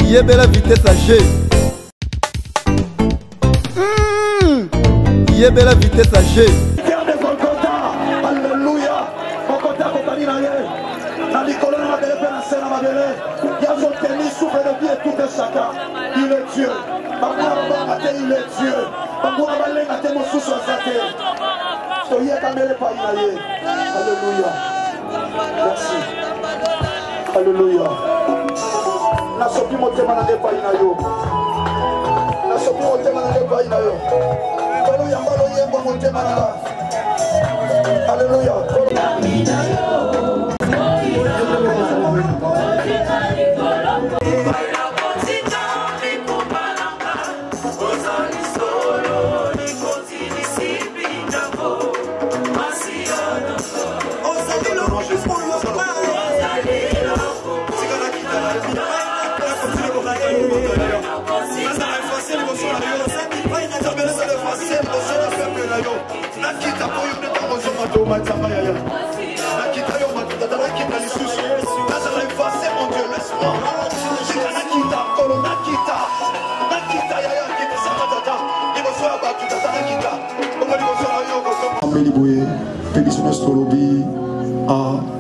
Yebela vitesse à G. Yebela vitesse à G. Alléluia. Kokota kokani na ye. Na likolo na mabele pe na sena mabele. Yazo teni souffle de vie et tout un chacun. Il est Dieu. Il est Dieu. Alléluia. Merci. Alléluia. Nasopi motema na ndepa ina yo. Nasopi motema na ndepa ina yo. Alléluia. Mbalo yembo motema na. Alléluia.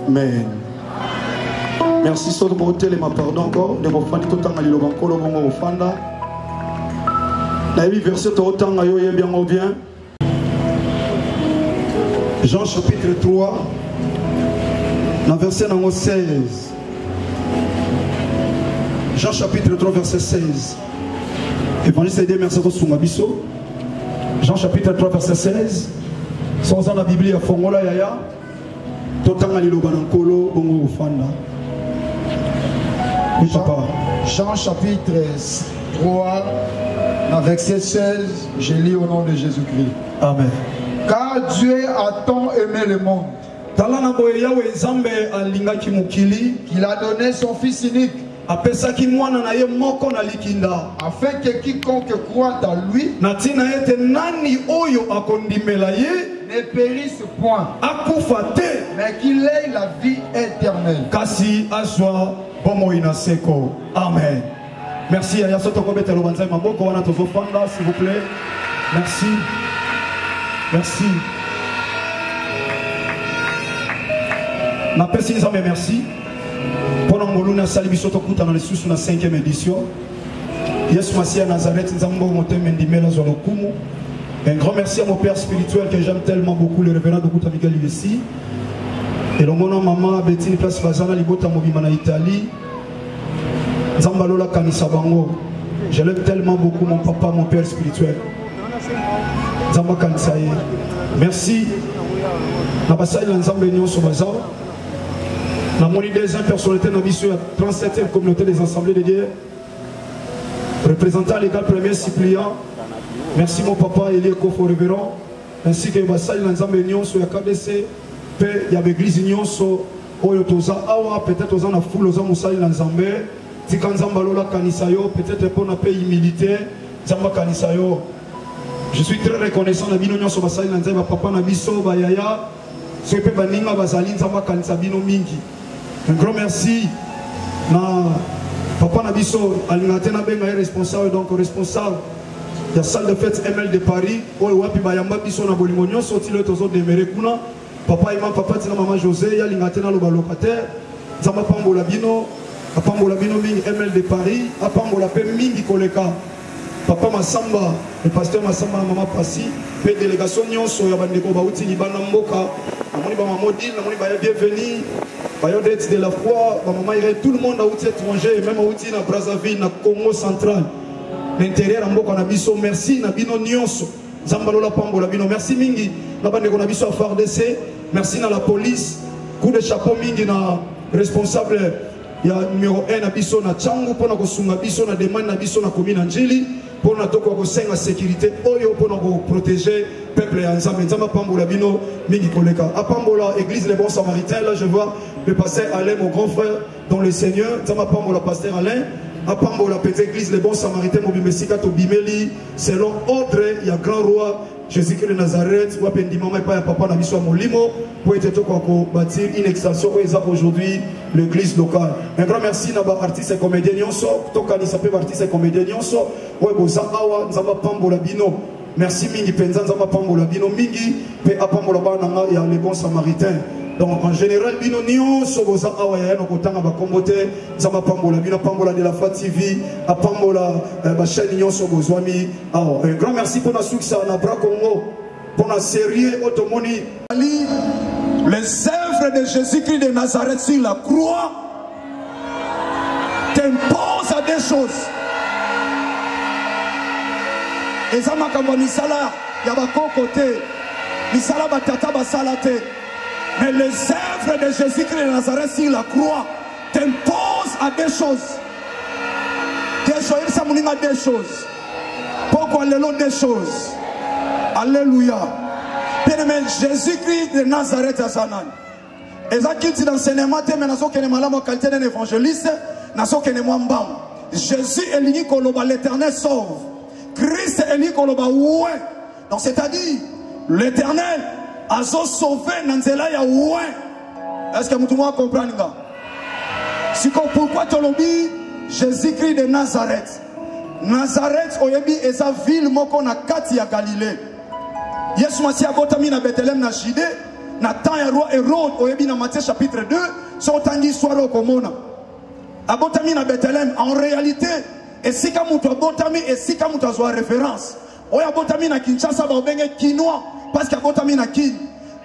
Amen. Merci sur mon hôtel et ma pardon encore de vos fans tout le temps à l'Ilobankolo au Fanda. Naïvi verset au temps à Yoye bien ou bien. Jean chapitre 3, dans verset 16. Jean chapitre 3, verset 16. Évangile Saïdé, merci à tous Mabiso. Jean chapitre 3, verset 16. Sans dans la Bible, à Fongola Yaya. Jean chapitre 3, verset 16, je lis au nom de Jésus-Christ. Amen. Car Dieu a tant aimé le monde qu'il a donné son Fils unique, afin que quiconque croit en lui ne périsse point, mais qu'il ait la vie éternelle. Amen. Merci. S'il vous plaît. Merci. Merci. Merci. Pendant que nous avons dans les sous la 5e édition, Yes Massia Nazareth, un grand merci à mon père spirituel que j'aime tellement beaucoup, le révérend Dr Miguel ici. Et le mon maman Betty Place Bazana Libota Mobimana Italie. Zambalola Kanisabango. Je l'aime tellement beaucoup, mon papa, mon père spirituel. Zamba Kanisaye. Merci. Nabasai l'ensemble de sur Bazar. Dans mon idée, des personnalités dans la 37e communauté des assemblées de Dieu. Représentant légal premier suppliant. Merci mon papa Elie Kofo révérend. Ainsi que Basai l'ensemble de Nyon sur la KDC. Il y a l'église Nyon sur Oyotoza. Awa peut-être aux en foule aux en Moussai l'ensemble. Tikanzambalola Kanisayo. Peut-être pour un pays militaire. Zamba Kanisayo. Je suis très reconnaissant de Bino Nyon sur Basai l'ensemble. Papa Nabiso Bayaya. Ce que Baninga Bazalin Zamba Kanisabino Mingi. Un grand merci. Papa Nabiso Alingatena Benga est responsable, donc responsable de la salle de fête ML de Paris. Oewapi Bayamba Biso na Bolimonyo, sorti le tozo de Merekuna. Papa Imam, papa Tina Maman José, Yalingatena Loba locataire. Zamba Pambola Bino, Apambola Bino Mingi ML de Paris, Apambola Pe Mingi Koleka. Papa Massamba, le pasteur Massamba, Maman Passi, Pe délégation Nyonso, Yabandeko Baouti, Libana Mboka, Amoni Bamamodi, Amoni Baya bienvenue. De la foi, tout le monde a outil étranger, même outil na Brazzaville, na Congo central, l'intérieur en Boko Nabiso, merci Nabino Nyonso, Zambalola Pambola Bino, merci Mingi, Nabande Nabiso à FARDC, merci na la police, coup de chapeau Mingi na responsable, il y a numéro 1 Nabiso na Tchangu, pour na Kosunga Biso, na demande Nabiso na commune Anjili, pour na toko la sécurité, Oyo pour na protéger le peuple et ensemble, Zamba Pambola Bino, Mingi Koleka, à Pambola, église les bons samaritains, là je vois le pasteur Alain, mon grand frère dans le Seigneur, Zamba Pambola, pasteur Alain, à Pambola, petite église les bons samaritains, Mobimesika, Tobimeli, selon ordre, il y a grand roi, Jésus-Christ de Nazareth, Wapendimama et pas papa Nabiso Molimo, pour être bâtir une extension aujourd'hui. l'église locale. Un grand merci à l'artiste et comédien Nyonso, Tokani s'appelle artiste et comédien Nyonso, ouais, Bozangawa, Nzamba Pambola Bino. Merci Mingi Penza, Nzamba Pambola Bino, Mingi, Pe Apambola Bananga, il y a les bons samaritains. Donc en général, Bino Nyonso, Bozangawa, il y a un Okotanga Bakombote, Nzamba Pambola Bino, Pambola de la Fat TV, Apambola, Bachel Nyonso, Bozwami. Un grand merci pour la succès à Nabra Congo, pour la série Otomoni. Les œuvres de Jésus-Christ de Nazareth sur la croix t'imposent à des choses. Et ça m'a comme misala, il y a pas côté, misala batata basalate. Mais les œuvres de Jésus-Christ de Nazareth sur la croix t'imposent à des choses. Des choses, ça m'a dit des choses. Pourquoi les lots des choses? Alléluia. Bien-aimé, Jésus-Christ de Nazareth à Zanan. Et ça qui dit dans l'enseignement, mais naso kene malamo qualité d'un évangéliste, naso kene mwambam. Jésus est l'unique koloba, l'Éternel sauve. Christ est l'unique koloba, ouais. Donc c'est-à-dire, l'Éternel a sauvé Nanzela ya ouais. Est-ce que vous comprenez? Si pourquoi tu l'obis Jésus-Christ de Nazareth. Nazareth oyebi est sa ville moko na kati ya Galilée. Yesu Masi abotami na Bethléem na Judée na temps ya roi Hérode oyebi na Matthieu chapitre 2 so tangi histoire okomona abotami na Bethléem en réalité et si ka mutu abotami et si ka mutu azwa référence oya abotami na Kinshasa ba obenge Kinois parce que abotami na Kin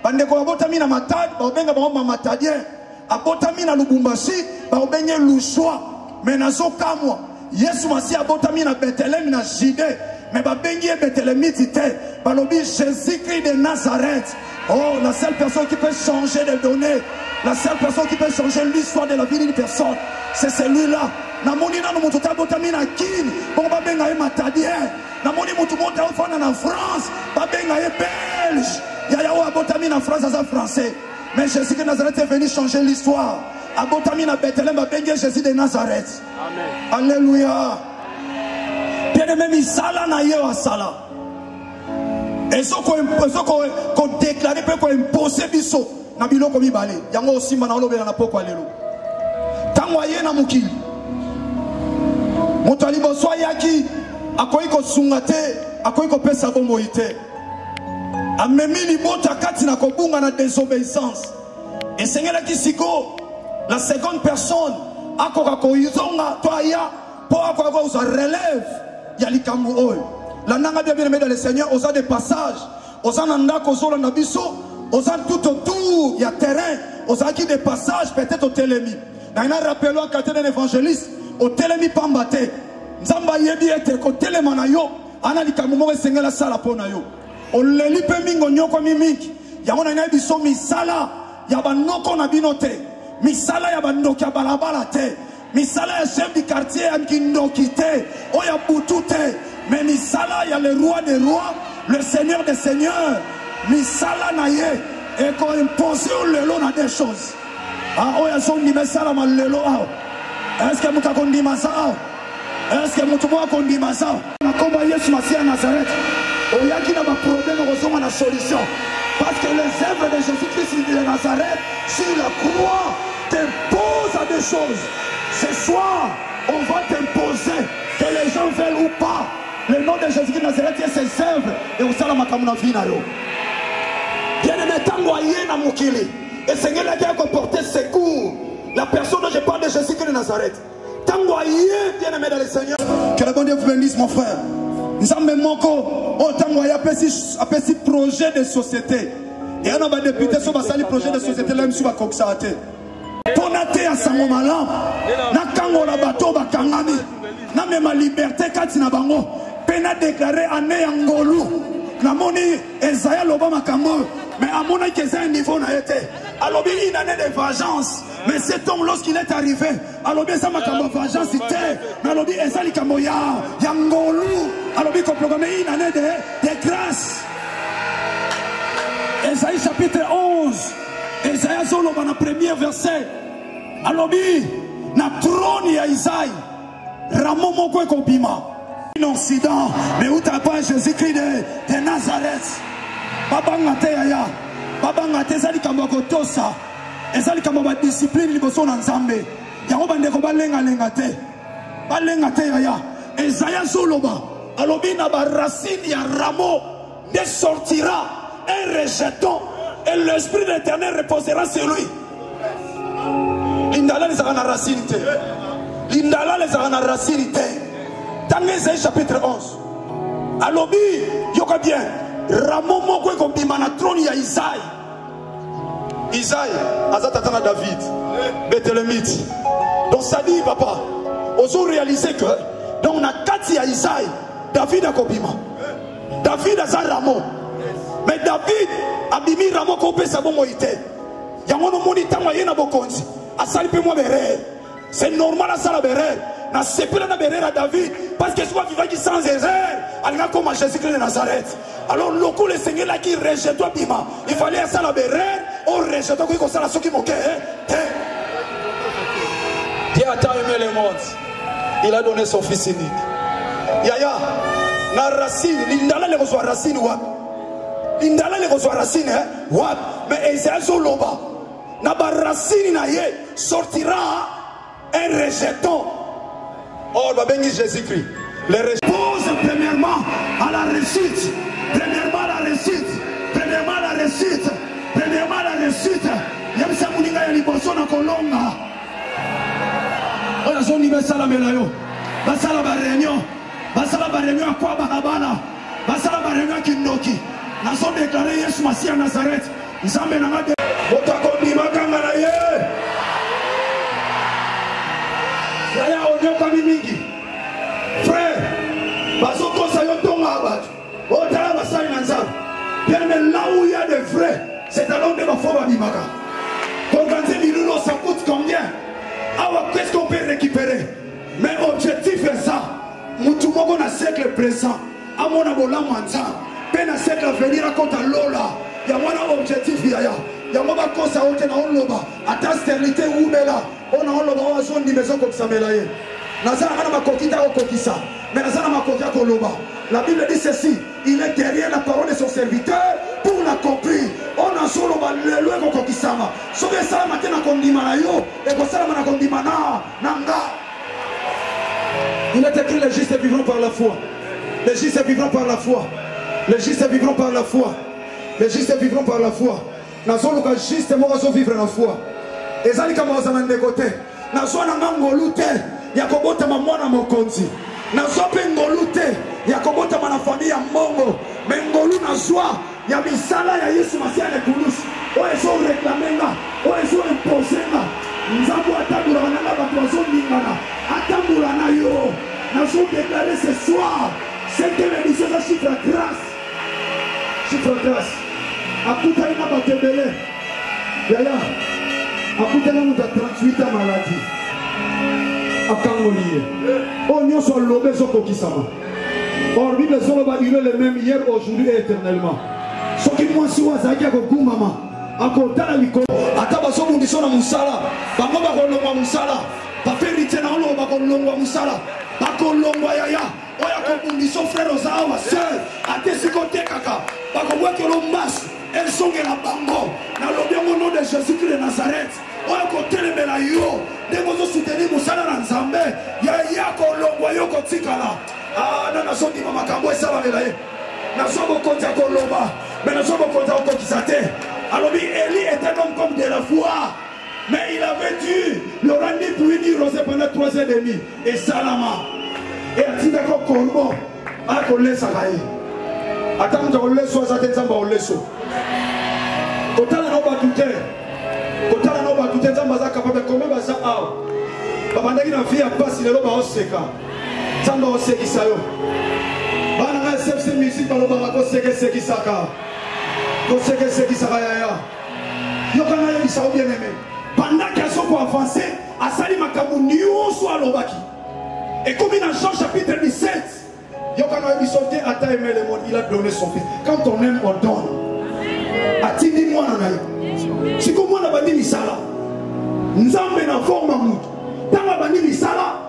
bandeko abotami na Matadi ba obenga ba Matadien abotami na Lubumbashi ba obenge Lushwa mais nazo kamwa Yesu Masi abotami na Bethléem na Judée mais babengi Bethléemite te balobi Jésus-Christ de Nazareth. Oh, la seule personne qui peut changer les données, la seule personne qui peut changer l'histoire de la vie d'une personne, c'est celui-là. Namoni na mutu tabotami na Kin, bon babenga e Matadien. Namoni mutu mota ofana na France, babenga e Belge. Yaya o abotami na France à français. Mais Jésus de Nazareth est venu changer l'histoire. Abotami na Bethléem babengi Jésus de Nazareth. Amen. Alléluia. Bien-aimé, misala na ye wa sala. Et ce qu'on déclare, qu'on impose biso na biloko mibale. Yango aussi mana olobe na poko alelo. Tangoye na mukili. Moto aliboso yaki akoyi ko sungate, akoyi ko pesa bombo ite. Amemi libota kati na kobunga na désobéissance. Et Seigneur kisiko la seconde personne akoka ko izonga toya po akoka usa relève ya likambo oyo. La nanga bien aimé dans le Seigneur, aux des passages, aux ananda kozola nabiso, aux tout autour, il y a terrain, aux qui des passages peut-être au télémi. Dans un rappel à côté d'un évangéliste, au télémi pambate. Nzamba yebi ete ko télémana yo, analika momo Seigneur la sala pona yo. O leli pe mingo nyoko mimiki. Ya ona na biso misala, ya banoko na binote. Misala ya bandoki ya balabala te. Misala ya chef du quartier amkindoki te. Oya butute. Mais Misala, il y a le roi des rois, le seigneur des seigneurs. Misala naye, et qu'on impose le lot dans des choses. Ah, oh, il y a son nimesala mal le lot. Est-ce que mouta kondi masa? Est-ce que mouta kondi masa? Na komba Yesu Masi à Nazareth. Oh, il y a qui n'a pas problème, on a la solution. Parce que les œuvres de Jésus-Christ de Nazareth, sur la croix, t'imposent à des choses. Ce soir, on va t'imposer, que les gens veulent ou pas. Le nom de Jésus-Christ de Nazareth est ses œuvres et au salam akamuna vinayo. Bien-aimé, tangoye na mukili. Et Seigneur a bien comporté secours. La personne dont je parle de Jésus-Christ de Nazareth. Tangoye, bien-aimé dans le Seigneur. Que le bon Dieu vous bénisse, mon frère. Nous sommes même encore. Oh, tangoye a petit projet de société. Et on a député sur le projet de société là, même sur la coxate. Ponate à Sangomalam. Na kango la bateau bakangami. Na même ma liberté katina bango. Pena déclaré année Angolu. Namoni Esaïa Lobama Kambo. Mais à mon avis, c'est un niveau n'a été. Alors, il y a une année de vengeance. Mais cet homme, lorsqu'il est arrivé, alors bien ça m'a comme vengeance, c'était. Mais alors, il y a Kamoya, Yangolu. Alors, il y a une année de grâce. Esaïe chapitre 11. Esaïa Zolobana, premier verset. Alors, na trône ya Isaïe. Ramon Moko Kopima. L'Occident, mais où t'as pas Jésus-Christ de Nazareth? Babangate yaya, babangate zali kambokotosa. ezali kama ba discipline liboso na Nzambe yango bandeko balenga te yaya Esaïe zoloba alobi na ba racine ya rameau ne sortira un rejeton et l'esprit de l'Éternel reposera sur lui. Lindala les a racine te. Lindala les a racine te. Dans Esaïe chapitre 11. Alobi yoka bien rameau moko ko bima na trône ya Isaïe. Isaïe azatana David Bethlehemite. Donc ça dit papa, osons réaliser que donc na kati ya Isaïe David a kobima. David a rameau. Mais David a bimi rameau ko pesa bongo ite. Yango no moni tangwa yena bokonzi. Asali pe moi berere. C'est normal à ça la berere. Na sepela na berere à David parce que soit vivant qui sans erreur, alga comme Jésus-Christ de Nazareth. Alors loko le Seigneur là qui rejette toi bima. Il fallait à ça la berere, on rejette toi comme ça la soki moke. Dieu a tant aimé le monde. Il a donné son fils unique. Yaya, na racine, l'indala le reçoit racine wa. L'indala le reçoit racine wa. Mais Esaïe zoloba, na ba racine na ye sortira un rejeton. Oh, bah béni Jésus-Christ. Les repose premièrement à la réussite. Premièrement à la réussite. Premièrement à la réussite. Premièrement à la réussite. Yamsa muninga ya liboso na kolonga. Oya zoni besala melayo. Basala ba réunion. Basala ba réunion kwa barabana. Basala ba réunion kindoki. Na so déclarer Yesu Masia Nazareth. Nzambe na ngade. Botako bimaka na ye. Yaya onyoka mingi. Frère, baso kosa yo tonga abatu. Otala basali na Nzambe. Bien mais là où il y a des vrais, c'est à l'onde ma foi bimaka. Quand on dit nous ça coûte combien? Alors qu'est-ce qu'on peut récupérer? Mais objectif est ça. Mutu moko na siècle présent. Amona bola manza. Pe na siècle à venir raconte Lola. Ya mwana objectif yaya. Ya mwa kosa ote na onloba. Ata stérilité ou bela. On a onloba wa zone di maison comme ça melaye. Nazana kana makokita au kokisa. Mais nazana makokia koloba. La Bible dit ceci, il est derrière la parole de son serviteur pour l'accomplir. On a solo le loin kokisama. Sobe sala matena kondima na yo et ko sala na kondima na nanga. Il est écrit les justes vivront par la foi. Les justes vivront par la foi. Les justes vivront par la foi. Les justes vivront par la foi. Nazolo ka juste mo ka vivre la foi. Ezali kama ozana ndekote. Nazona ngangolu te ya kobota mwana mokonzi. Nazope ngolu te ya kobota mana famille ya mbongo. Mengolu nazwa ya misala ya Yesu Masia le kulusi. O eso reklamenga, o eso imposenga. Nzambo atambula na bato ningana. Atambula na yo. Nazo déclarer ce soir cette émission de chiffre grâce. Chiffre grâce. Akuta ina batebele. Yaya. Akuta na muta 38 ans maladie. Akangoliye. Oh nyo so lobe so kokisama. Or Bible so ba il est le même hier aujourd'hui et éternellement. So ki moi si wa zaki ko kumama. Akotala liko. Ataba so mundi so na musala. Bango ba ko longwa musala. Ba ferite na lo ba ko longwa musala. Ba ko longwa yaya. Oya ko mundi so frère ozawa sœur. Ate sikote kaka. Ba ko wa ke lo mas. Elles sont la bango. Na lo bien au nom de Jésus-Christ de Nazareth. Oya ko telemela yo. Demozo soutenir musala na Nzambe. Ya ko longwa yo ko tikala. Ah na so di mama kambo esala melaye. Na so ko konta ko loba. Mais na so ko konta ko kisate. Alors Élie était un homme comme de la foi. Mais il avait dû le rendre pluie ni rosé pendant 3 ans et demi. Et Salama. Et a dit d'accord Corbo. A collé sa raille. Attends de rouler soit ça t'es en bas au lesso. Kotala no batute. Kotala no batute nzamba za capable comme baza a. Babandaki na vie a passe le loba oseka. Nzamba oseki sayo. Bana nga sepse musique ba loba ko seki saka. Ko seki saka ya. Yo kana yo bisa bien aimé. Pendant qu'elles sont pour avancer, asali makambo nyonso alobaki. Et comme dans Jean chapitre 17, yo kana yo bisa te ata aimé le monde, il a donné son fils. Quand on aime on donne. Atindi mwana na yo. Siko mwana bandi misala. Nzambe na forma mutu. Tanga bandi misala.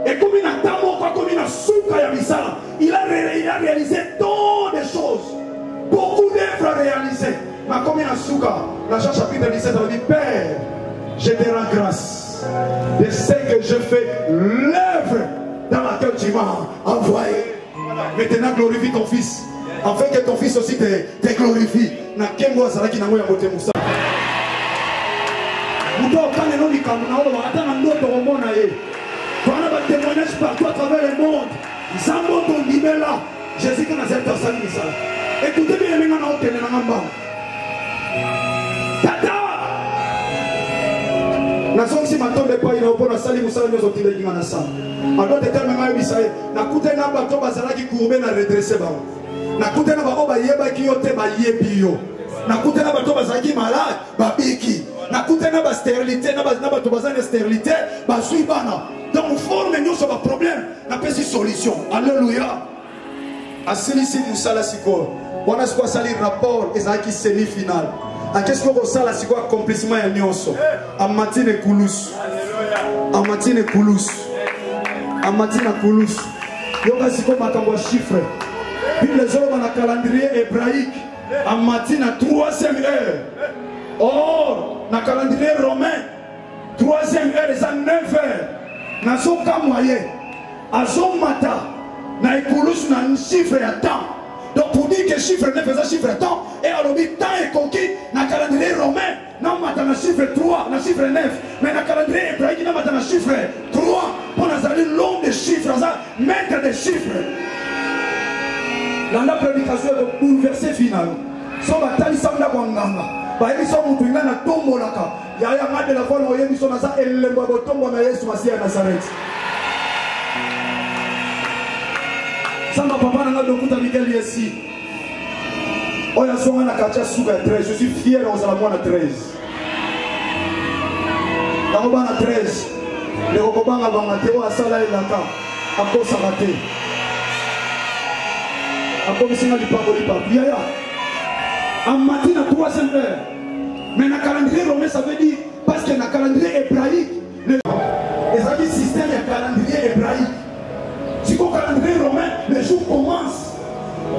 Et comme il a tamo comme il a souka ya misala, il a réalisé tant de choses. Beaucoup d'œuvres réalisées. Mais comme il a souka, dans Jean chapitre 17, on dit Père, je te rends grâce de ce que je fais l'œuvre dans laquelle tu m'as envoyé. Maintenant glorifie ton fils, afin que ton fils aussi te glorifie. Na kengo azalaki nango ya bote musa. Muto okane no likambo na olo ata na ndoto omona ye. Voilà ba témoignage partout à travers le monde. Zambo ton dimela. Jésus qui Nazareth a sali misala. Écoutez bien les gens qui sont en Tata. Nason si matombe pas il a pour la sali musala nous otile qui ngana sa. Alors de terme ma bisaye na kute na bato bazala ki courber na redresser ba. Na kute na ba oba yeba ki yote ba yebi yo. Na kute na bato bazala ki malade ba biki. Na kute na ba stérilité na bato bazala stérilité ba suivana. Donc forme nous sur un problème na pesi solution. Alléluia. Asilisi musala siko. On a quoi sali rapport ezaki semi final. A qu'est-ce que vous sala siko accomplissement ya nyonso. Amatine kulus. Amatine kulus. Amatine kulus. Yoga siko makambo chiffre. Bible les hommes na calendrier hébraïque. Amatine 3e heure. Or na calendrier romain 3e heure c'est 9 heures. Nazo kamwaye. Azo mata. Na ikulus na chiffre ya temps. Donc pour dire que chiffre 9 est un chiffre temps, et alors le temps est conquis dans le calendrier romain, non pas dans le chiffre 3, dans le chiffre 9, mais dans le calendrier hébraïque, non pas dans le chiffre 3, pour nous aller long des chiffres, mettre des chiffres. Dans la prédication de bouleverser final, son bataille sans la wanganga, bah ils sont montés dans la tombe là, il y a un mal de la foi, ils sont dans ça, et le tombe na Yesu Masiya à Nazareth. Samba papa n'a pas de Miguel ici. Oya songa na kacha suga 13. Je suis fier on s'en va à 13. Dans le 13. Le Rokobanga Bangateo a sala et laka. A ko sabate. A ko bisinga di pako di papi. Yaya. En matin à 3e heure. Mais na calendrier romain ça veut dire parce que na calendrier hébraïque. Et ça dit système et calendrier hébraïque. Si le calendrier romain, le jour commence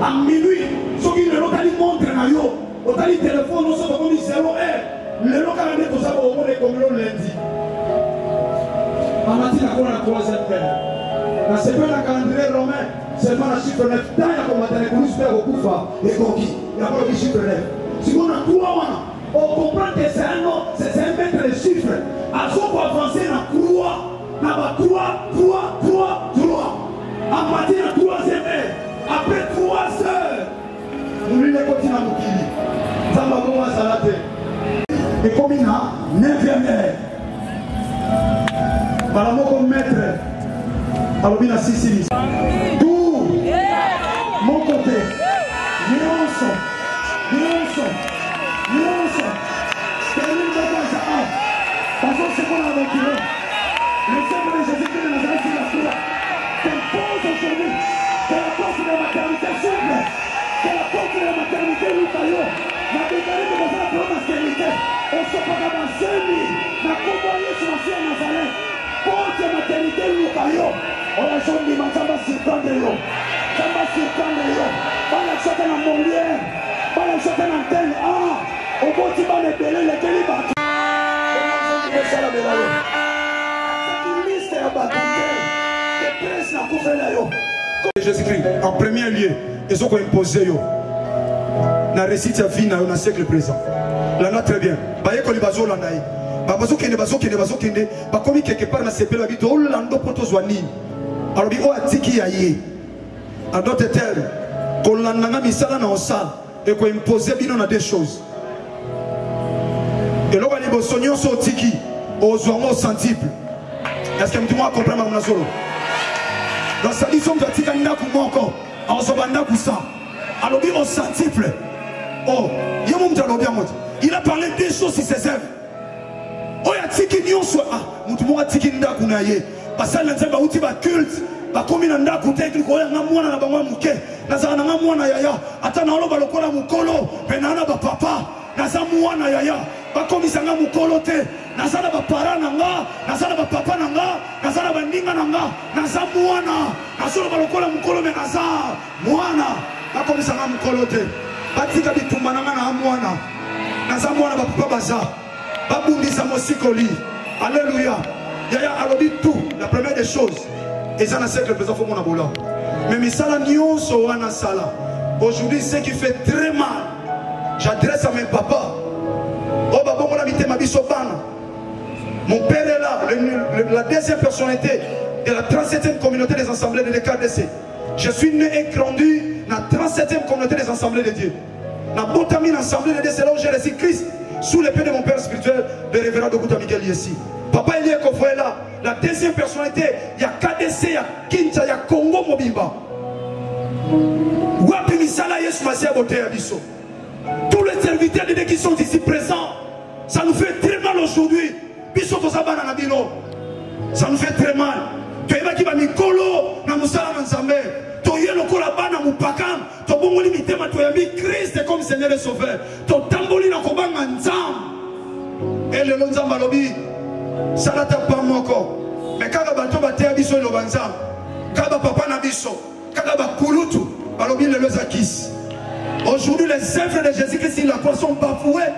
à minuit. Ce qui le local montre na yo, au tali téléphone, nous sommes comme 0 heure. Le calendrier tout ça au monde est comme le lundi. En matin, on a la 3e heure. Dans ce peu le calendrier romain, seulement le chiffre 9. Tant il y a comme matin, nous sommes au Koufa et Gogi. Il y a pas le chiffre 9. Si on a 3 ans, on comprend que c'est un nom, c'est un mètre de chiffre. À ce qu'on avancer dans 3, 3. En matin à 3e heure, après 3 heures, nous lui continuons à nous ça va commencer à la tête. Et comme il a 9e heure, par mon maître, alors il a 6 tout, mon côté, nuance, termine de voir ça. Parce que c'est qu'on a reculé. Le Seigneur de Jésus-Christ de Nazareth sur la croix. T'impose aujourd'hui que la porte de la maternité s'ouvre, que la porte de la maternité l'outaille, la déclarée de la promastérilité, on se peut avancer, la convoyer sur la Seigneur Nazareth, porte de la maternité l'outaille, on a choisi de m'entendre circonder yo, ça va circonder yo, on a choisi dans mon lien, on a choisi dans l'antenne, au bout du bas de Bélé, les Kélibat, on a choisi de ça la Bélaïo, c'est une liste à bâtonner. Jésus-Christ, en premier lieu, ils ont imposé la récite à vie dans le siècle présent. Là, non, très bien. Baye ko libazo la naï. Babazo kende ba komi quelque part na sepela bi to lando poto zwani. Alors bi o atiki yaye. En d'autres termes, ko landanga misala na osal et ko imposer bino na des choses. Et là, les bosonions sont tiki aux oiseaux sensibles. Est-ce que tu m'as compris ma monasolo? Dans sa vision de Tikanda Kumoko, en Sobanda Koussa, alors il est sensible. Oh, il a parlé des choses sur ses œuvres. Oh, il y a Tiki Nyon soit. Ah, Moutouma Tiki Nda Kunaye. Parce que l'ensemble a outil culte. Ba komi na nda kutenki ko ya ngamwana na bangwa muke. Na za na ngamwana yaya. Ata na olo balokola mukolo. Penana ba papa. Na za mwana yaya. Ba komi sanga mukolo te. Nazana ba para nanga, nazana ba papa nanga, nazana ba ninga nanga, naza mwana, nazana ba lokola mukolo me naza mwana, nakomisa nga mukolo te. Batika bitumba nanga na mwana, naza mwana ba papa baza. babundisa mosikoli. Alléluia. Yaya alobi tout. La première des choses. Et ça n'a siècle présent faut mon abola. Mais misala nyonso wana sala. Aujourd'hui, ce qui fait très mal. J'adresse à mes papas. Oh babo mon habité ma bisobana. Mon père est là, la deuxième personnalité de la 37e communauté des assemblées de l'EKDC. Je suis né et grandi dans la 37e communauté des assemblées de Dieu. Dans la Botami, l'assemblée de Dieu, c'est là où j'ai reçu Christ, sous l'épée de mon père spirituel, le révérend Dokuta Miguel ici. Papa Elie Kofo est là, la deuxième personnalité, il y a KDC, il y a Kinshasa, il y a Congo Mobimba. Wapi Misala Yesu Masia Bote Abiso. Tous les serviteurs de Dieu qui sont ici présents, ça nous fait très mal aujourd'hui. Ça nous fait très mal. Tu es qui va mikolo na musala nzambe. Tu es le kolabana mupakam. Tu bongo limité ma tu yambi Christ comme Seigneur et Sauveur. Tu tamboli na kobanga nzam. Et le nzamba lobi salata pa moko. Mais kaga bato batea biso lo banzam. Kaga papa na biso. Kaga ba kulutu balobi le lozakis. Aujourd'hui les œuvres de Jésus-Christ la croix sont bafouées,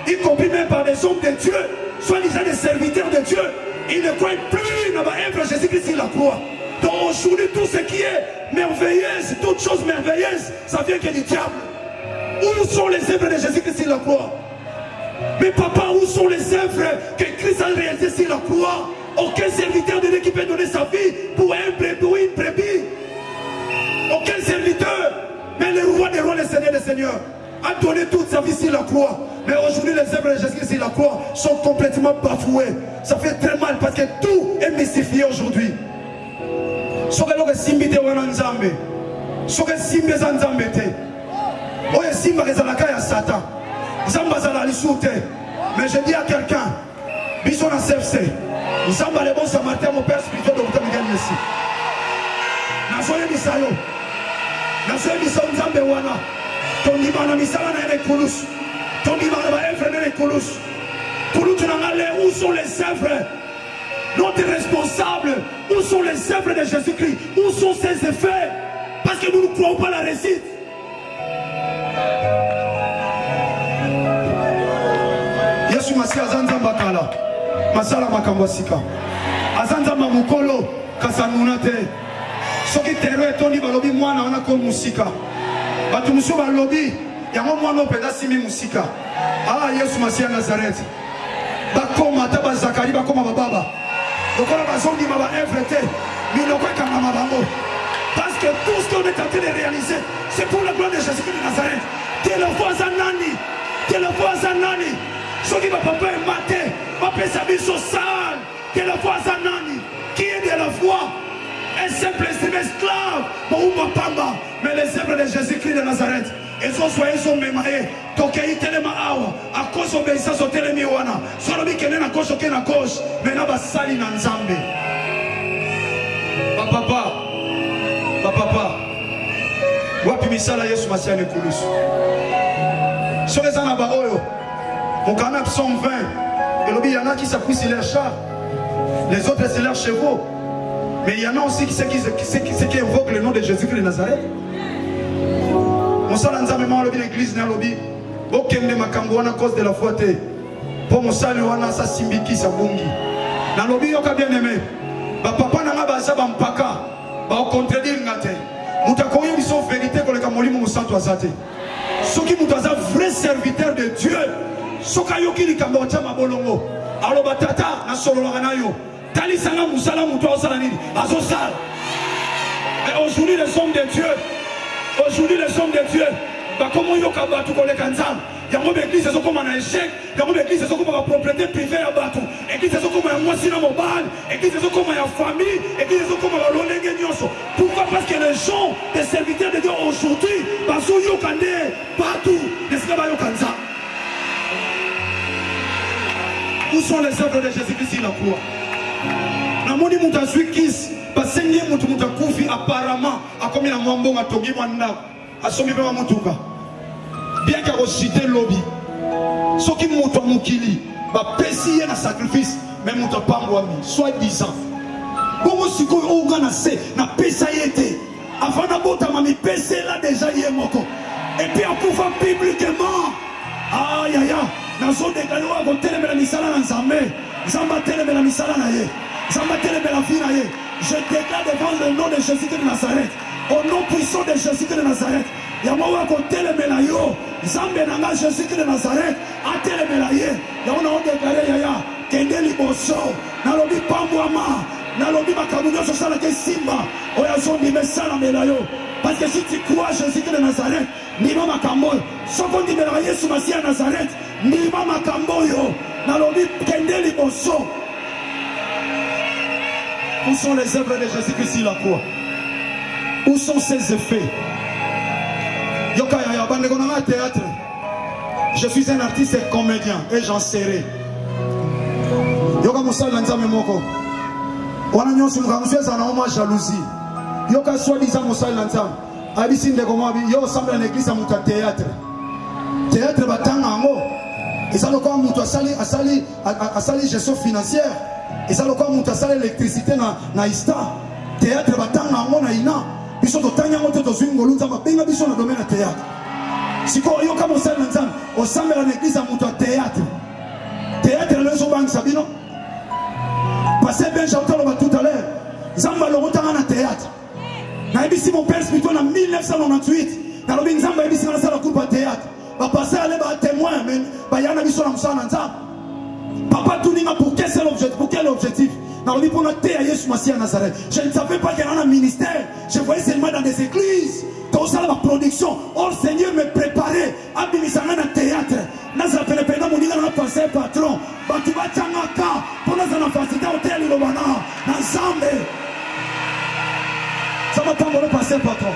y compris même par des hommes de Dieu. Soi-disant des serviteurs de Dieu, ils ne croient plus dans l'œuvre de Jésus-Christ sur la croix. Donc aujourd'hui, tout ce qui est merveilleuse, toute chose merveilleuse, ça vient que du diable. Où sont les œuvres de Jésus-Christ sur la croix? Mais papa, où sont les œuvres que Christ a réalisées sur la croix? Aucun serviteur de Dieu qui peut donner sa vie pour un brebis, une brebis. Aucun serviteur. Mais le roi des rois, le Seigneur des seigneurs, a donné toute sa vie sur la croix. Mais aujourd'hui, les œuvres de Jésus sur la croix sont complètement bafouées. Ça fait très mal parce que tout est mystifié aujourd'hui. Ce que Simbi de Wananzambe, ce que Simbi Zanzambe te, Oye Simba Rezalaka ya Satan, Zamba Zala Lissoute. Mais je dis à quelqu'un, Bison à CFC, Zamba le bon Samaritain, mon père spirituel de Boutamigan ici. Nazoye Bisayo, Nazoye Bison Zambe Wana. Ton dimana misala na ekulus. Ton dimana ba œuvre na ekulus. Pour nous où sont les œuvres? Notre responsable, où sont les œuvres de Jésus-Christ? Où sont ses effets? Parce que nous ne croyons pas la réussite. Yesu Masi azanza bakala. Masala makambasika. Azanza mamukolo kasanunate. Soki tero etoni balobi mwana wana ko musika. Batumusu balobi yango mwana openda simi musika. Ah Yesu Masiya Nazareth. Bakoma taba Zakari bakoma bababa. Lokola bazongi maba everete. Minoko kama bango. Parce que tout ce qu'on est en train de réaliser, c'est pour la gloire de Jésus-Christ de Nazareth. T'es le voix Zanani. T'es le voix Zanani. Soki ba papa est maté. Papa sabiso sale. T'es le voix Zanani. Qui est de la foi? Un simple esclave pour Pamba. Mais les œuvres de Jésus-Christ de Nazareth, ils ont soigné son mémaïe. Donc il telema awa. À cause d'obéissance au telemiwana. Solobi kene na gauche ok na gauche. Mais na basali na nzambe. Papa. Wapi misala Yesu Masiya ne kulusu. Sur les anaba oyo. Mon canap 120. Et il y en a qui s'appuient sur leurs chars. Les autres c'est leurs chevaux. Mais il y en a aussi qui invoquent le nom de Jésus-Christ de Nazareth. Mon sal nzambe l'église na lobi. Bokende makambo wana cause de la foi te. Pour mon sal wana sa simbiki sa bungi. Na lobi yoka bien aimé. Ba papa na nga ba sa ba mpaka. Ba au contredire ngate. Mutakoyo biso vérité ko le kamolimo musantu azate. Soki mutaza vrai serviteur de Dieu. Soka yoki likambo chama bolongo. Alo batata na solo na yo. Mais aujourd'hui les hommes de Dieu, comment ils ont battu les Kanzam? Il y a une église qui comme un échec, il y a une église qui comme une propriété privée à battre, église qui comme un moisi dans mon bal, église qui comme une famille, église qui comme un longue. Pourquoi? Parce que les gens, les serviteurs de Dieu aujourd'hui, parce qu'ils ont partout, les esclaves au Kanzam. Où sont les œuvres de Jésus-Christ sur la croix? Namoni muta swikis basengi mutu muta kufi apparemment akomi na mwambo ngatongi mwana asomi bema mutuka bien ka citer lobby soki mutu mukili ba pesi na sacrifice mais mutu pambwami soit disant bongo siko onga na se na pesa yete avant na bota mami pesa là déjà yemoko et puis akufa publiquement aïe nazo déclaré wa ko telemela misala na Nzambe Nzamba telemela misala na ye Nzamba telemela vie na ye je déclare devant le nom de Jésus de Nazareth au nom puissant de Jésus de Nazareth yamo wa ko telemela yo Nzambe nanga Jésus de Nazareth a telemela ye yamo na déclaré yaya kende liboso nalobi pambwama nalobi makambo nyonso sala ke simba oya zondi mesala melayo parce que si tu crois Jésus de Nazareth nima makambo soko ndimela Yesu Masia Nazareth nima makambo yo nalobi kende liboso. Où sont les œuvres de Jésus-Christ sur la croix? Où sont ses effets? Yoka yaya bandeko na théâtre. Je suis un artiste et comédien et j'en serai. Yoka musala nzambe moko. Wana nyonso mukamufeza na oma jalousie. Yoka soi-disant musala nzambe. Abisi ndeko mwabi yo semble en église à muta théâtre. Théâtre batanga ngo. Ezalo kwa mutu asali gestion financière. Ezalo kwa mutu asali électricité na ista. Théâtre batanga ngo na ina. Biso totanya ngo to zwingo lunza mabenga biso na domaine théâtre. Siko yoka musala nzambe. Au semble en église à muta théâtre. Théâtre le so bang sabino. Passez bien, j'ai entendu tout à l'heure. Zamba le retard en théâtre. Naibisi mon père spirituel en 1998. Dans le bin Zamba ibisi na sala coupe à théâtre. Va passer à l'eba témoin, mais va y en a biso na musala nzamba. Papa tout ninga pour quel seul objectif? Pour quel objectif? Dans le bin pour noter à Yesu Masia Nazareth. Je ne savais pas qu'il y en a un ministère. Je voyais seulement dans des églises. Dans ça la production. Oh le Seigneur me préparait à bimisanga na théâtre. Nazara pele pele mon ninga na passer patron. Batuba changaka. Pour nous en faciliter hôtel Lobana. Na Zambe. Ça va pas me passer patron.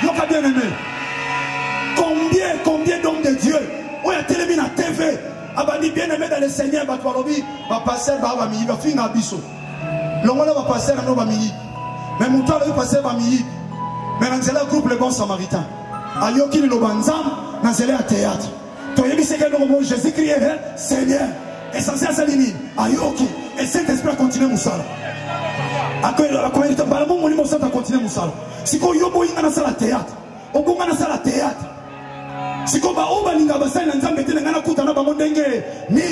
Yoka bien aimé. Combien d'hommes de Dieu où il y a télé na TV. Abandi bien aimé dans le Seigneur. Batoualobi. Va passer ba mi. Va finir abisso. L'ongola va passer na no ba mi. Mais mon temps va passer ba mi. Mais dans le groupe le bon samaritain. Ayoki le banzam dans le théâtre. Toyebi c'est que le Jésus criait Seigneur. Essentiel c'est l'ini. Ayoki. Et Saint-Esprit a continué Moussala. La communauté Balamo Molimo Santa a continué Moussala. Si ko yobo inga na sala théâtre. Ogonga na sala théâtre. Si ko ba oba linga basai na nzambe tele ngana kuta na bango ndenge ni.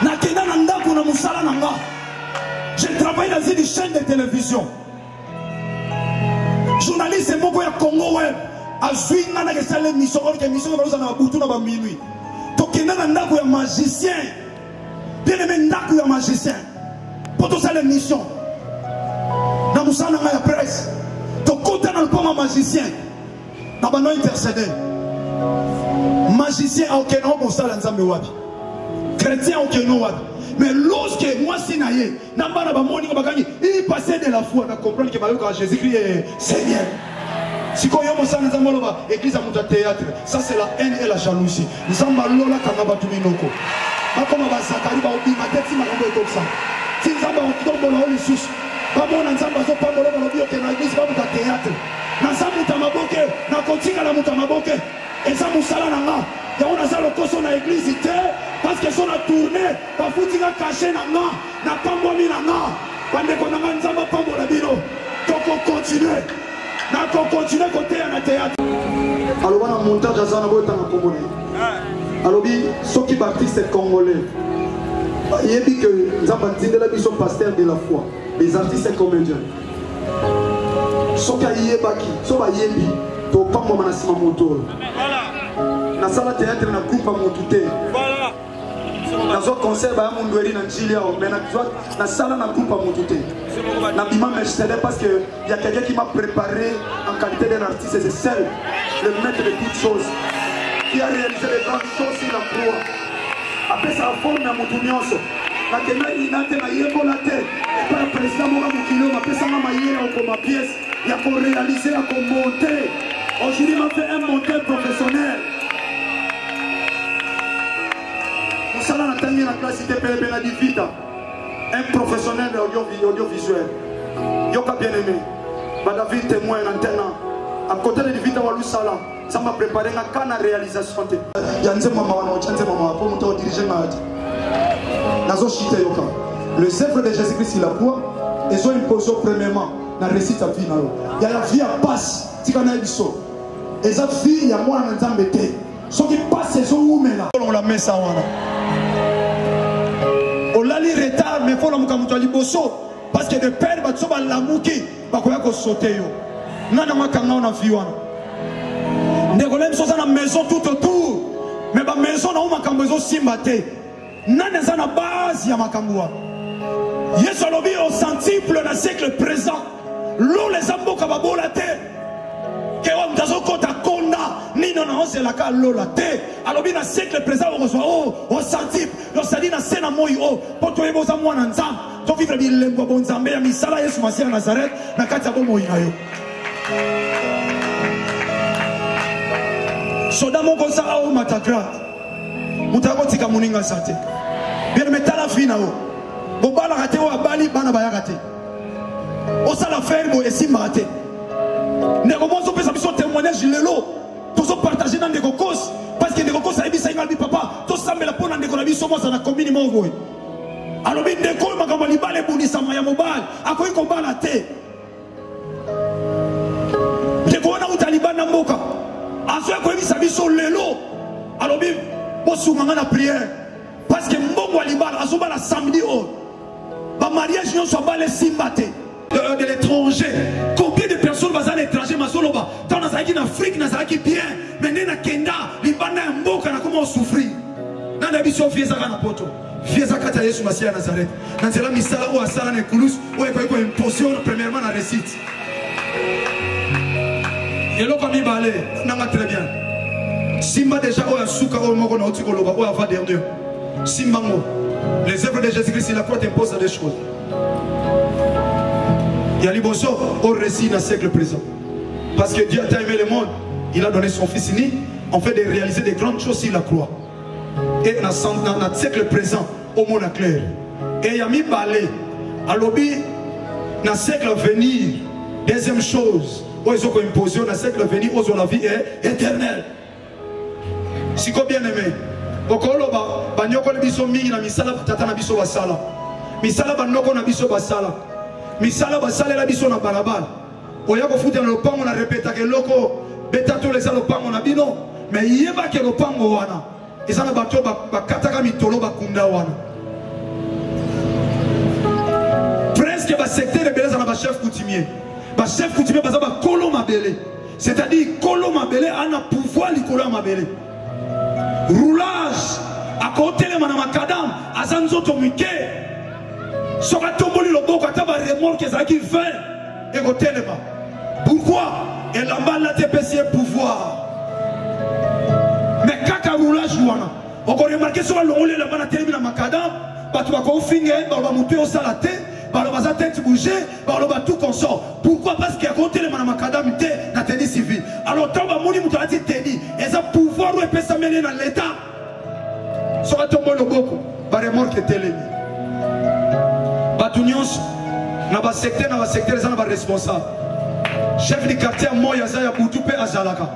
Na kenda na ndako na Moussala na nga. Je travaille dans une chaîne de télévision. Journaliste moko ya Congo web. Azui ngana ke sale mission or ke mission ba na butu na ba minuit. To kenda na ndako ya magicien. Bien aimé ndako ya magicien. Poto sale mission. Na musana nga ya presse. To kota na poma magicien. Na ba no intercéder. Magicien aucun homme musala nzambe wapi. Chrétien aucun wapi. Mais lorsque moi sinaye, nambana ba moni ba kangi, il passait de la foi, na comprendre que ba Jésus-Christ est Seigneur. Si ko yo mosana nzambe loba église à muta théâtre, ça c'est la haine et la jalousie. Nzamba lola kanga batu minoko. Bakoma ba Zakari ba obima teti makambo ekoksa. Si nzamba otombola oli sus, ba mona nzamba zo pambola ba lobi ke na église ba muta théâtre. Na nzamba muta maboke, na kotika na muta maboke. Eza musala nanga. Ya on a ça le koso na église té parce que son a tourné, ba futinga caché nanga, na pambomi nanga. Bande ko nanga nzamba pambola bino. Toko continuer. Na ko continuer côté na théâtre. Alors on a montage à ça na boita na congolais. Alors bi soki baptiste congolais. Il dit que nzamba tindela biso pasteur de la foi, les artistes et comédiens. Soki ayebaki, so ba yebi to pambo na sima moto. Na sala théâtre na groupe à motuté. Voilà. Dans un concert ba mundweri na Chilia mais na sala na groupe à motuté. Na bima Mercedes parce que il y a quelqu'un qui m'a préparé en qualité d'un artiste, c'est seul le maître de toutes choses qui a réalisé les grandes choses sur la croix. Après ça forme na mutunyoso. Na kena inate na yebo la tête. Et par le président Moura Mukilo m'a fait ça ma yéra comme ma pièce, il y a pour réaliser à pour monter. Aujourd'hui m'a fait un monteur professionnel. Moussala na tangi na classe ITPB na divita. Un professionnel audiovisuel. Yoka bien aimé. Bah David témoin antenne. À côté de divita walu sala. Ça m'a préparé na kana réalisation. Yanze mama wana ochanze mama pour monter diriger ma. Nazo chite yoka. Les œuvres de Jésus-Christ il a quoi? Ils ont imposé premièrement na récit à vie na yo. Il y a la vie à passe. Tika na biso. Et cette fille, il y a moi en train de te. Ce qui passe, c'est son là. On la met ça. On l'a li retard, mais il faut la liboso. Parce que de père, il va la mouki. Il va sauter. Non, non, non, non, non. Négolem sont dans la maison tout autour. Mais la maison, on a maison simbate. Non, on a la base, il y a ma camboua. Yes, on a au centuple dans le siècle présent. L'eau, les ambos, kababo la terre. Que on a au côté à Konda. Ni non, non, c'est la cas, l'eau la terre. Alors, dans le siècle présent, on reçoit au centuple. Donc, ça dit, dans le Sénat, pour toi, vous avez un ensemble. Donc, vivre le bon Zambé, mais ça là, Yesu Massia Nazareth, na kati bon moïnayo. Soda mon gosa a ou matagra. Mutago tika muninga sate. Bien metala fina o. Bobala rate o abali bana baya rate. O sala faire bo esima rate. Ne commençons pas à faire témoignage lelo. Tous partager dans des cocos parce que des cocos ça ebisa ingalbi papa. Tous sambe la pona ndeko na biso mo na commune mo ngoy. Alors bien ndeko makambo libale bundisa maya mobile. Akoyi ko bala te. Ndeko na utalibana mboka. Azo ko ebisa biso lelo. Alors bien bosunganga na prière parce que mbongo alibala azo bala samedi o. Ba mariage non soit bala simbate. De l'étranger. Combien de personnes vont à l'étranger, Mazoloba? Dans la Afrique, dans la bien, mais dans la Kenda, les bana mboka na comment souffrir. Dans la mission Fiezaka na poto. Fiezaka ta Yesu Masia Nazareth. Dans la misala ou asala ne kulus ou eko imposition premièrement la récite. Et l'eau comme il balait, n'a très bien. Simba déjà ou asuka ou moko na otiko loba ou ava dernier. Simba mo. Les œuvres de Jésus-Christ, la croix impose des choses. Il y a l'Iboso au récit dans le siècle présent. Parce que Dieu a aimé le monde, il a donné son fils unique, en fait de réaliser des grandes choses sur la croix. Et dans le siècle présent, au monde clair. Et il y a mis balai, à l'objet, dans le siècle à venir, deuxième chose, où ils ont imposé, dans le siècle à venir, où la vie est éternelle. Si vous bien aimé, Okoloba, Banyoko Biso Mingi, na Misala, Tatana Biso Basala. Misala Banoko na Biso Basala. Misala basale la biso na balabala. Oya ko futa na lopango na répéta ke loko beta to les lopango na bino mais yeba ke lopango wana. Ezana bato ba kataka mitolo ba kunda wana. Presque ba secteur de beleza na ba chef coutumier. Ba chef coutumier baza ba kolo mabele. C'est-à-dire kolo mabele ana pouvoir likolo mabele. Roulage à côté le mana makadam azanzo to muke. Pourquoi? Et là-bas, la TPC est pouvoir. Mais quand on roulage, on a remarqué sur le roulé là-bas, la télé, la macadam, tu vas confiner, on va monter au salaté, on va tête bouger, on va tout consort. Pourquoi? Parce qu'il y a côté le macadam, la tenue civile. Alors, quand on va mourir, on va dire tenue. Et ça, pouvoir, on peut s'amener dans l'État. Sur le tombeau, le beaucoup, on va remorquer télé. Batunions, na secteur les gens responsable. Chef du quartier Moya Zaya Boutou pe Azalaka.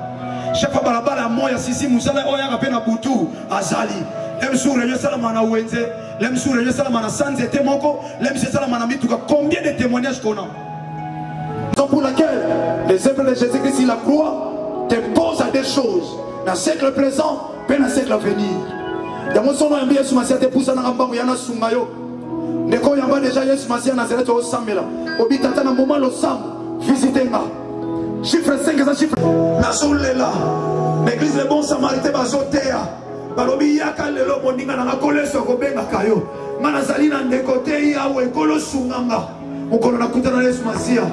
Chef de balabala Moya Sisi Musala Oya Kapena Boutou Azali. Lem sur réunion Salamana Wenze, lem sur réunion Salamana Sanze Temoko, lem sur Salamana Mituka. Combien de témoignages qu'on a? Donc pour laquelle les œuvres de Jésus-Christ sur la croix te posent à des choses dans le siècle présent, puis dans le siècle à venir. Dans mon son nom, Yesu Masia te pousse à Narambango Yana Sungayo. Neko yamba déjà Yesu Masia Nazareth au Samela. Obitata na moment le Sam visitez-moi. Chiffre 5 ça chiffre. Nasolela. L'église le bon samaritain bazotea. Balobi yaka lelo moninga na koleso ko benga kayo. Manazali na ndekote ya we kolo sunganga. Mukolo na kutana Yesu Masia.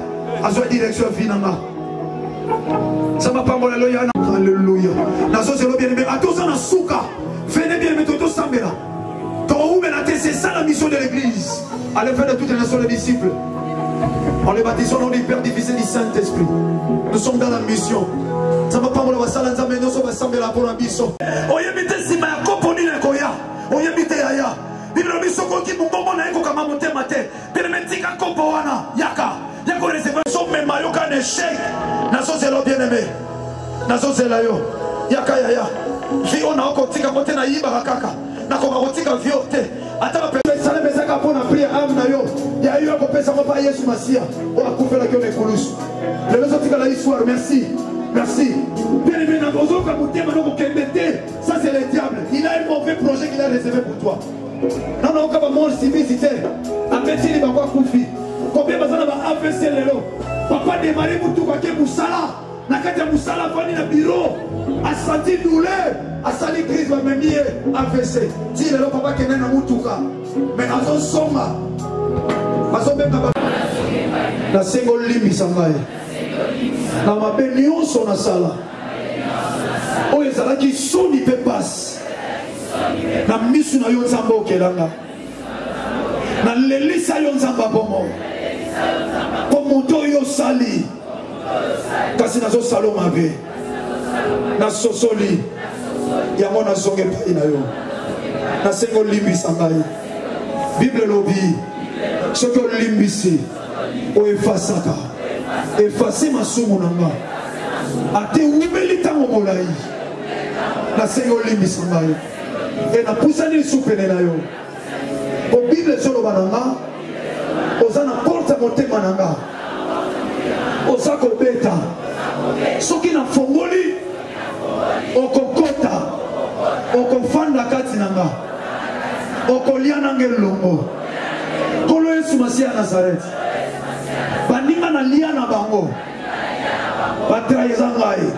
Azo direction finanga. Sama pambola lo yana. Alléluia. Nazo zelo bien aimé. Atoza na suka. Venez bien mettre tout Sambela. C'est ça la mission de l'église. Allez faire de toutes les nations les disciples. En les baptisant au nom du Père difficile du Saint-Esprit. Nous sommes dans la mission. Ça va pas me le salle en nous sommes ensemble là pour la mission. Oyebite sima ya koponi na koya. Oyebite yaya. Biblo biso ko ki mbongo na eko kama monte mate. Bile mentika kopo wana yaka. Yako recevoir so me mayoka ne shake. Naso zelo bien-aimé. Naso zelayo. Yaka yaya. Vi ona oko tika kote na yiba kaka. Na ko kotika viote. Attends, ça ne me fait pas pour la prière. Il y a eu un copain, ça ne va pas Yesu Masia. On a coupé la gueule des coulous. Le réseau de la histoire, merci. Merci. toi. Non, non, quand mort civisité, avec il va quoi koufi. Combien de personnes va AVC lelo? Papa démarrer pour tout quoi Moussala. Nakata Moussala vani na bureau. A senti douleur. A sali crise va me nier AVC. Si lelo papa kene na mutuka. Mais azo songa. Azo même na sengo limbi sangai. Na mabe nyonso na sala. Oyo ezalaki soni pe passe. Na misu na yo nzambe okelanga. Na lelisa yo nzamba bomo. Po moto yo sali. Kasi nazo salo mabe. Na sosoli. Yango na zonge pa ina yo. Na sengo limbi sangai. Bible lobi. Soki olimbisi. O efasaka. Efasi masumu nanga. Ate umeli tango molai. Na sengo limbi sangai. Et na pusani soupene na yo. O Bible solo bananga. Oza na porte motema nanga. Oza ko beta. Soki na fongoli. Okokota. Okofanda kati nanga. Okolia nangel longo. Kolo Yesu Masia Nazareth. Baninga na lia na bango. Batrahiza ngai.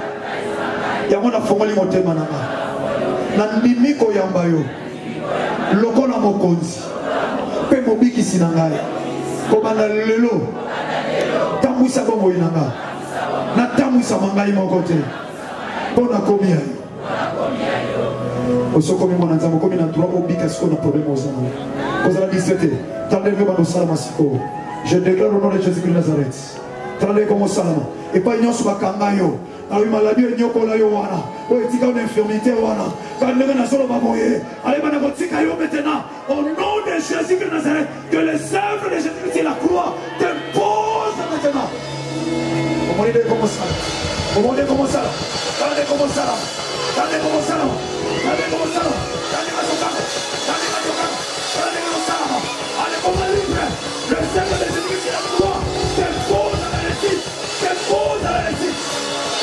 Yango na fongoli motema nanga. Na ndimiko yamba yo. Lokola mokonzi. Pe mobikisi na ngai. Kobanda lelo. Tamwisa bongo inanga. Na tamwisa mangai moko te. Pona komi ya yo. Osokomi mwana nzambo komi na droit obika siko na problème ozana. Kozala disete. Tandele bano salama siko. Je déclare au nom de Jésus-Christ de Nazareth. Tandele comme salama. Et pas nyonso bakanga yo. Na wi maladie nyokola yo wana. O etika une infirmité wana. Tandele na solo baboye. Allez bana kotika yo maintenant. Au nom de Jésus-Christ de Nazareth, que les œuvres de Jésus-Christ et la croix t'imposent maintenant. Au monde de comment ça? Au monde de comment ça? Tandele comme ça. Tandele comme ça. Tandele comme ça. Tandele comme ça. Tandele comme ça. Tandele comme ça. Allez comme libre. Le œuvre de Jésus-Christ et la croix t'impose à la réussite. T'impose à la réussite.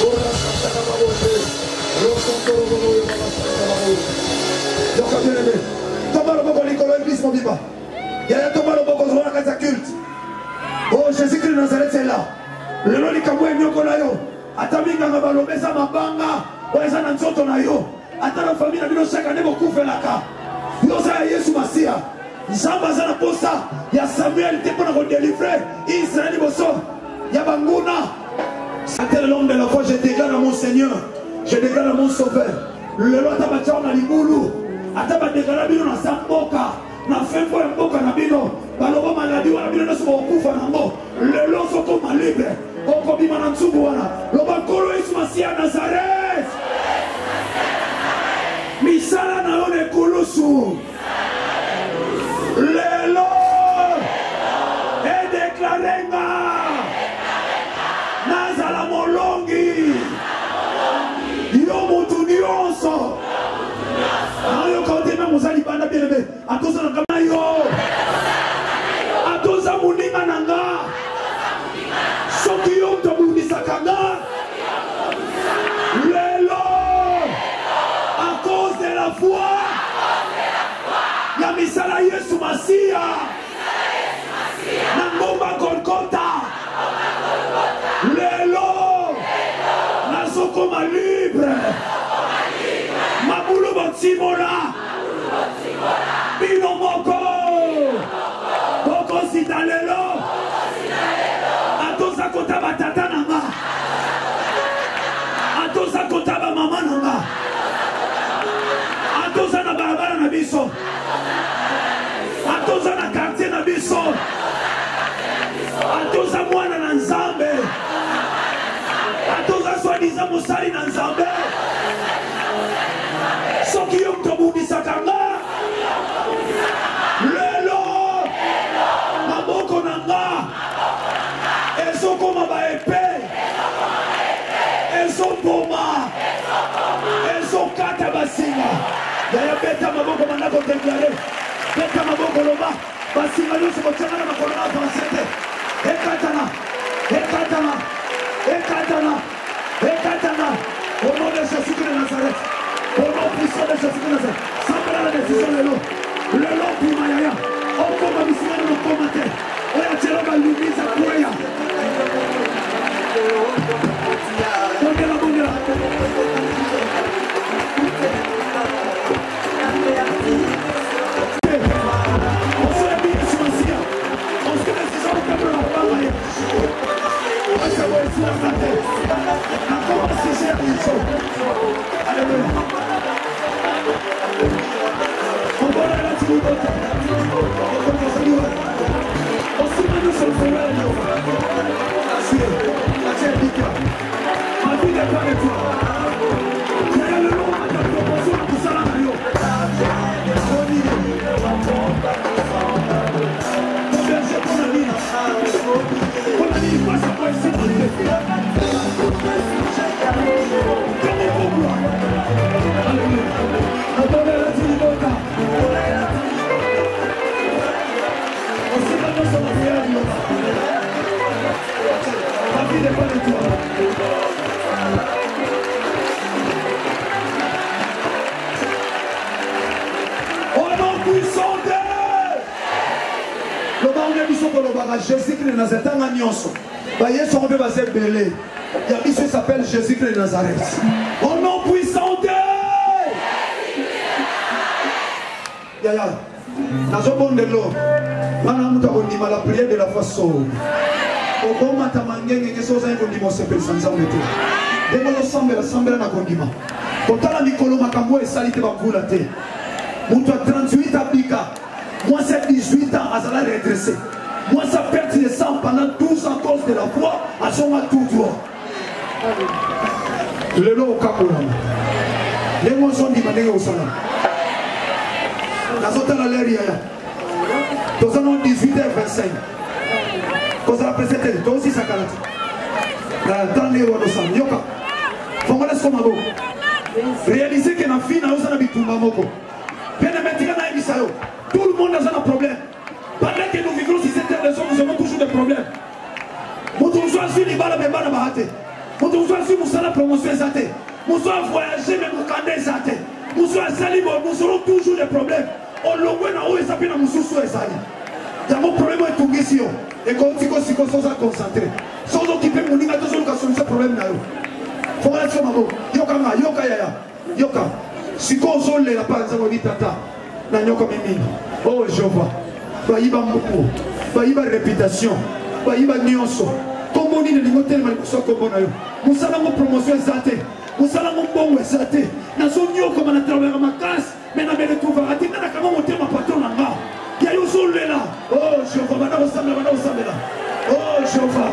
Oh la Santa Babote. Rosonto Robo Baba Santa Babote. Donc bien aimé. Thomas le Boko Nicolas Église mon biba. Il y a Thomas le Boko Zora Casa culte. Oh Jésus-Christ de Nazareth est là. Le nom du Kamoué Nyokola yo. Ataminga Mabalobesa Mabanga. Oeza Nanzoto na yo. Ata la famille na bino chaque année beaucoup fait la ka. Yo sa Yesu Masia. Nzamba za na posa ya Samuel te pona ko délivrer Israël boso. Ya banguna. C'était l'homme de la foi, je déclare à mon Seigneur. Je déclare à mon Sauveur. Le loi tabacha na libulu. Ataba déclare bino na samboka. Na fembo ya mboka na bino. Baloba maladi wana bino na sobo kufa na ngo. Le lo soko malibre. Oko bima na nsubu wana. Loba kolo Yesu Masia Nazareth. Misala na yone kulusu. Lelo. Et déclarenga. Nazala molongi. Yo mutu nyonso. Ayo kote me muzali banda bien. Atoza na kama yo. Atoza muninga nanga. Soki yo tobundisa kanga. Lelo. À cause de la foi. Ya misala Yesu Masia. Nangomba Golgotha. Lelo. Nazokoma libre. Mabulu Botimona. Bino moko. Boko sitalelo. Atoza kotaba tata nanga. Atoza kotaba mama nanga. Atoza na barabara na biso. Atoza na quartier na biso. Atoza mwana na nzambe. Atoza soi-disant musali na nzambe. Soki yo mtobundisa kanga. Lelo. Maboko nanga. Ezokoma ba epe. Ezoboma. Ezokata basinga. Yaya beta maboko mandako déclaré. Beta maboko loba. Basinga yosu kotianga na makolo na avancete. Ekatana. Ekatana. Ekatana. Ekatana. Au nom de Jésus-Christ de Nazareth. Au nom puissant de Jésus-Christ de Nazareth. Sans la décision de l'eau. Jésus-Christ de Nazareth, il s'appelle Jésus-Christ de Nazareth. Au nom puissant de Yaya, la prière de la façon. Moi, c'est 18 ans, à ça redressé. Moi, ça perd de sang pendant 12 ans à cause de la foi, à son tout droit. Le lot au Capola. Les mots sont demandés au salon. La zone à l'air, il y a. Tous en 18h25. Quand ça a présenté, toi aussi ça calate. Dans les rois de sang, Yoka. Faut qu'on laisse comme un mot. Réalisez que la fille n'a pas de tout mamoko. Bien maintenant, tout le monde a un problème. Pendant que nous vivons sur cette terre de son, nous avons toujours des problèmes. Nous avons choisi les balles, mais balles bahaté. Nous avons choisi la promotion zaté. Nous avons voyagé, mais nous avons zaté. Nous avons sali, nous aurons toujours des problèmes. On l'a vu dans où s'appelle nous sous et sali. Il y a mon problème est tout ici. Et quand tu es concentré, sans occuper mon niveau, toujours qu'à solution problème là. Faut aller sur ma boue. Yoka ma, yoka yaya, yoka. Si qu'on zone les la part de mon tata, na yoka mimi. Oh Jéhovah. Baïba moko, baïba réputation, baïba nyonso. Comme on dit, nous tellement comme on a eu. Nous allons promotion exaltée, nous allons bon exalté. Nous sommes comme on a travaillé ma classe, mais nous avons trouvé à dire comment monter ma patron là. Il y a eu sol là. Oh Jéhovah, madame Osama, madame Osama là. Oh Jéhovah.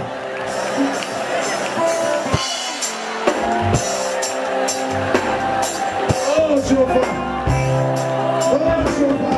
Oh Jéhovah. Oh Jéhovah.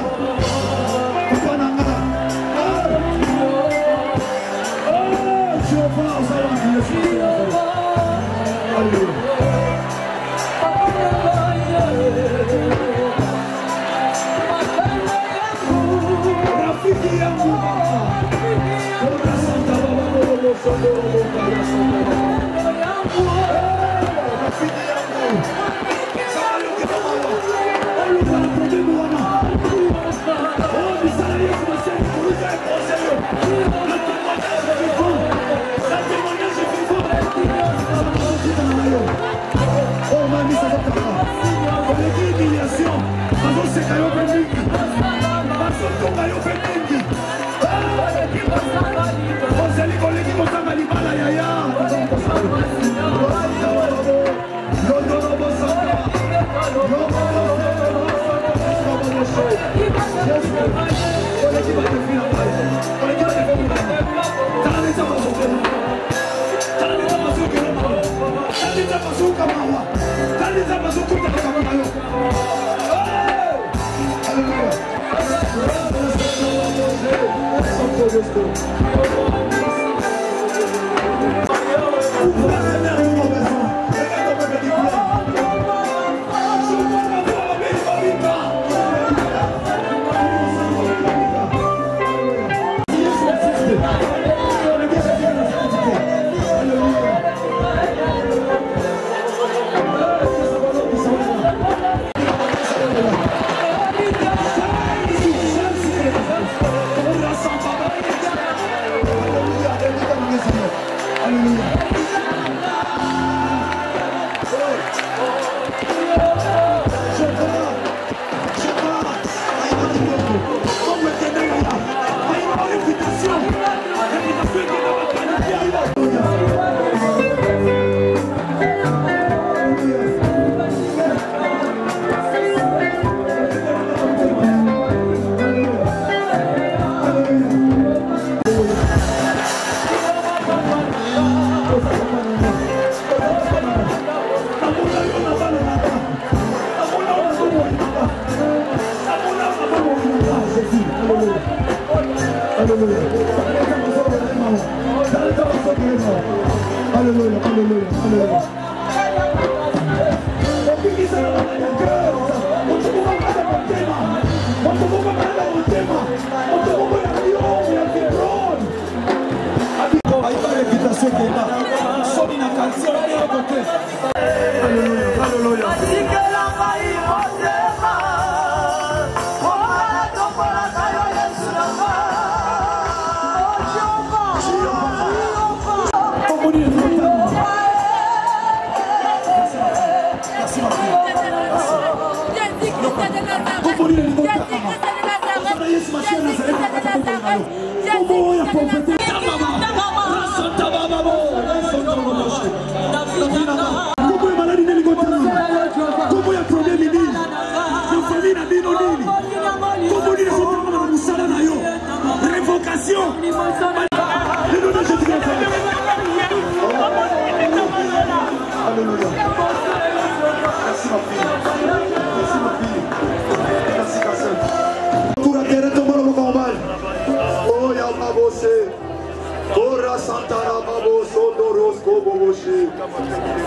Alléluia, alléluia.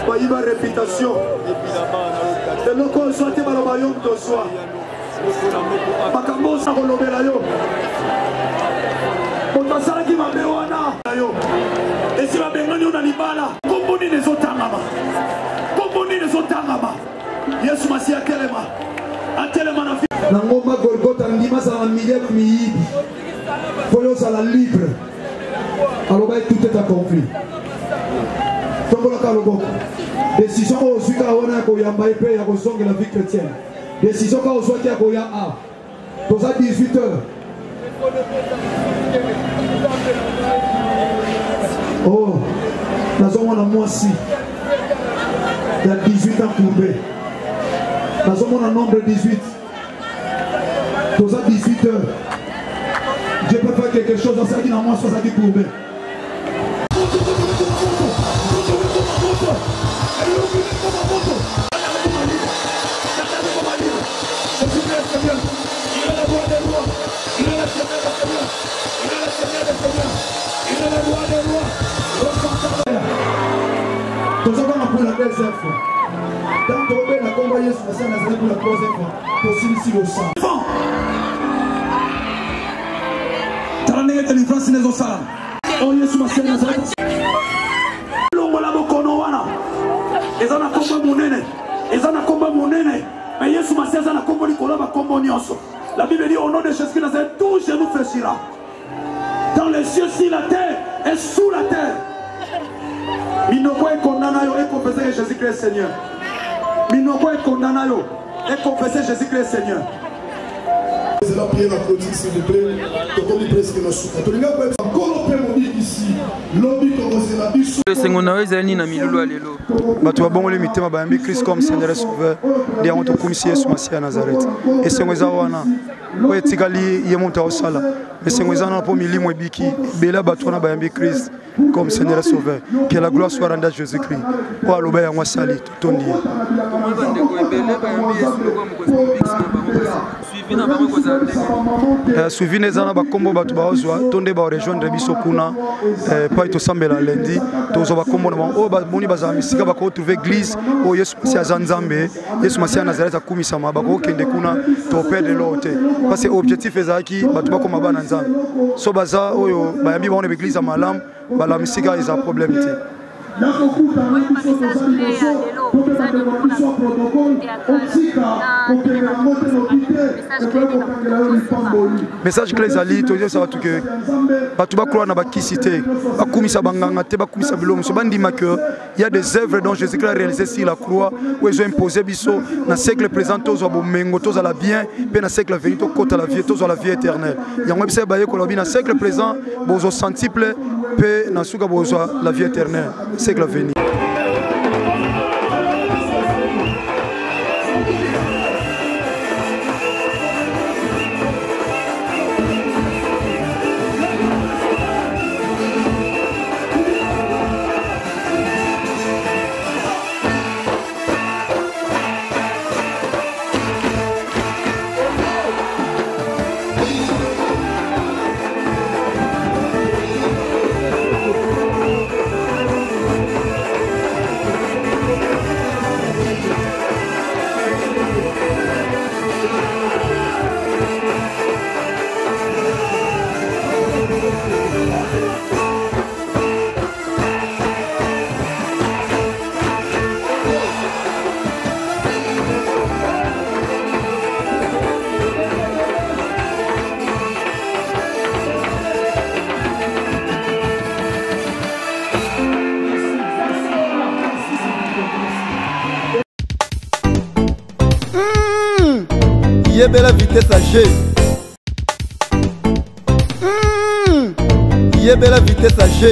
Baïba réputation. Et le corps soit mal au royaume de soi. Makambo sa kolobela yo. Motasala ki mabewana yo. Et si la bengani on a libala. Komboni les otangama. Komboni les otangama. Yesu masi atelema. Atelema na fi. Na ngoma Golgotha ndima sa na milieu miyibi. Foyo sa la libre. Alors bah tout est accompli. Décision au suite à on a koyamba et paye à la vie chrétienne. Décision quand on souhaite à koya a. Pour ça 18h. Oh, la zone on a moi si. Il y a 18 ans courbé. La zone on a nombre 18. Pour ça 18h. Dieu peut faire quelque chose dans ça qui n'a moins 70 courbé. Pour la troisième fois, pour ici le sang. Taranega délivrance les osala. Oh Yesu Masia Nazareth. Longola bokono wana. Ezana komba munene. Ezana komba munene. Mais Yesu Masia ezana kombo likolo ba kombo nyonso. La Bible dit au nom de Jésus Nazareth tout genou fléchira. Dans les cieux, sur la terre et sous la terre. Minoko est condamné et confessé Jésus-Christ Seigneur. Minoko est condamné et confesser Jésus-Christ Seigneur. C'est la prière à clôture, s'il vous plaît. Le Seigneur est allé na milulu alelo. Bato babongoli mitema bayambi Christ comme Seigneur Sauveur. Dia moto komisi Yesu Masia Nazareth. Et Seigneur zawana. Oye tikali ye monta osala. Mais Seigneur zana po milimo ebiki. Bela bato na bayambi Christ comme Seigneur Sauveur. Que la gloire soit rendue à Jésus-Christ. Pour aloba ya mwasali tondi. Suivi nezana bakombo bato baozwa tonde ba rejoindre biso kuna pa to sambela lundi tozo bakombo na o ba boni baza misika bako trouver église o Yesu Masia Zanzambe Yesu Masia Nazareth akumisa ma bako kende kuna to perdre l'autre parce que objectif ezaki bato bakoma bana nzambe so baza oyo bayambi ba on église malam bala misika eza problème te. Message clé zali to dire ça va tout que batu ba croire na ba kisité ba kumisa banganga te ba kumisa bilomo so bandima que il y a des œuvres dont Jésus-Christ a réalisé sur la croix où ils ont imposé biso na siècle présent tozo bomengo tozo la bien pe na siècle venu to kota la vie tozo la vie éternelle yango bisa ba ye ko lobi na siècle présent bozo sentible pe na suka bozo la vie éternelle siècle venu. yebela vitesse à G. Yebela vitesse à G.